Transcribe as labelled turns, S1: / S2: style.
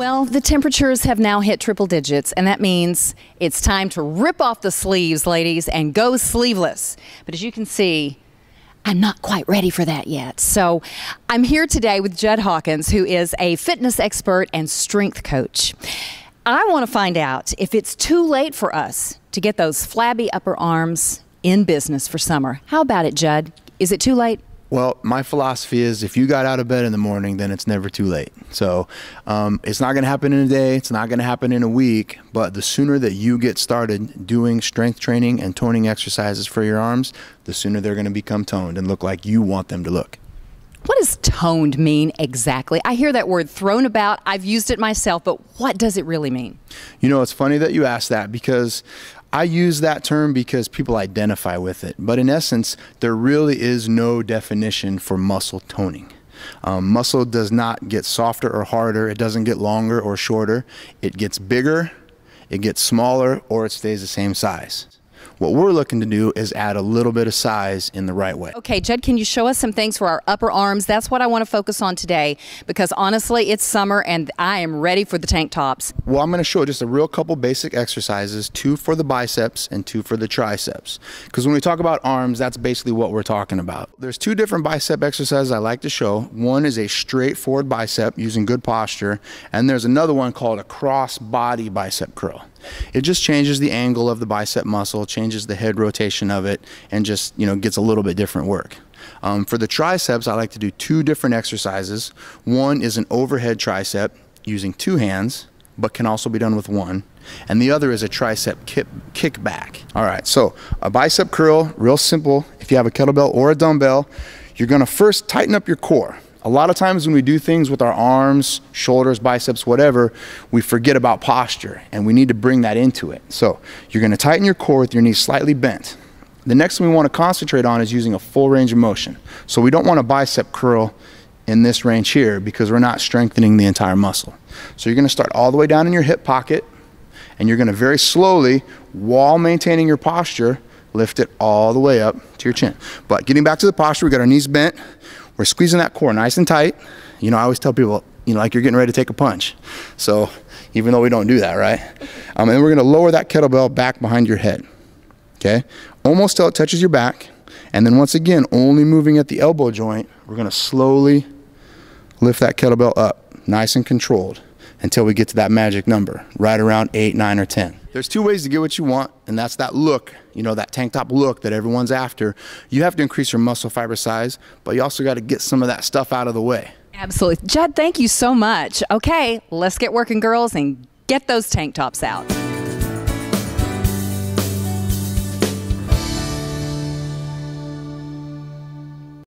S1: Well, the temperatures have now hit triple digits, and that means it's time to rip off the sleeves, ladies, and go sleeveless. But as you can see, I'm not quite ready for that yet. So I'm here today with Judd Hawkins, who is a fitness expert and strength coach. I want to find out if it's too late for us to get those flabby upper arms in business for summer. How about it, Judd? Is it too late?
S2: Well, my philosophy is if you got out of bed in the morning, then it's never too late. So it's not going to happen in a day. It's not going to happen in a week. But the sooner that you get started doing strength training and toning exercises for your arms, the sooner they're going to become toned and look like you want them to look.
S1: What does toned mean exactly? I hear that word thrown about. I've used it myself, but what does it really mean?
S2: You know, it's funny that you asked that because I use that term because people identify with it. But in essence, there really is no definition for muscle toning. Muscle does not get softer or harder. It doesn't get longer or shorter. It gets bigger, it gets smaller, or it stays the same size. What we're looking to do is add a little bit of size in the right way.
S1: Okay, Judd, can you show us some things for our upper arms? That's what I want to focus on today because honestly, it's summer and I am ready for the tank tops.
S2: Well, I'm going to show just a real couple basic exercises, 2 for the biceps and 2 for the triceps. Because when we talk about arms, that's basically what we're talking about. There's 2 different bicep exercises I like to show. One is a straight forward bicep using good posture, and there's another one called a cross body bicep curl. It just changes the angle of the bicep muscle, changes the head rotation of it, and just, you know, gets a little bit different work. For the triceps, I like to do 2 different exercises. One is an overhead tricep using 2 hands, but can also be done with 1. And the other is a tricep kick back. All right, so a bicep curl, real simple. If you have a kettlebell or a dumbbell, you're gonna first tighten up your core. A lot of times when we do things with our arms, shoulders, biceps, whatever, we forget about posture and we need to bring that into it. So you're gonna tighten your core with your knees slightly bent. The next thing we wanna concentrate on is using a full range of motion. So we don't want a bicep curl in this range here because we're not strengthening the entire muscle. So you're gonna start all the way down in your hip pocket and you're gonna very slowly, while maintaining your posture, lift it all the way up to your chin. But getting back to the posture, we got our knees bent. We're squeezing that core nice and tight. You know, I always tell people, you know, like you're getting ready to take a punch. So even though we don't do that, right? And then we're gonna lower that kettlebell back behind your head, okay? Almost till it touches your back. And then once again, only moving at the elbow joint, we're gonna slowly lift that kettlebell up, nice and controlled, until we get to that magic number, right around 8, 9, or 10. There's 2 ways to get what you want, and that's that look, you know, that tank top look that everyone's after. You have to increase your muscle fiber size, but you also got to get some of that stuff out of the way.
S1: Absolutely. Judd, thank you so much. Okay, let's get working, girls, and get those tank tops out.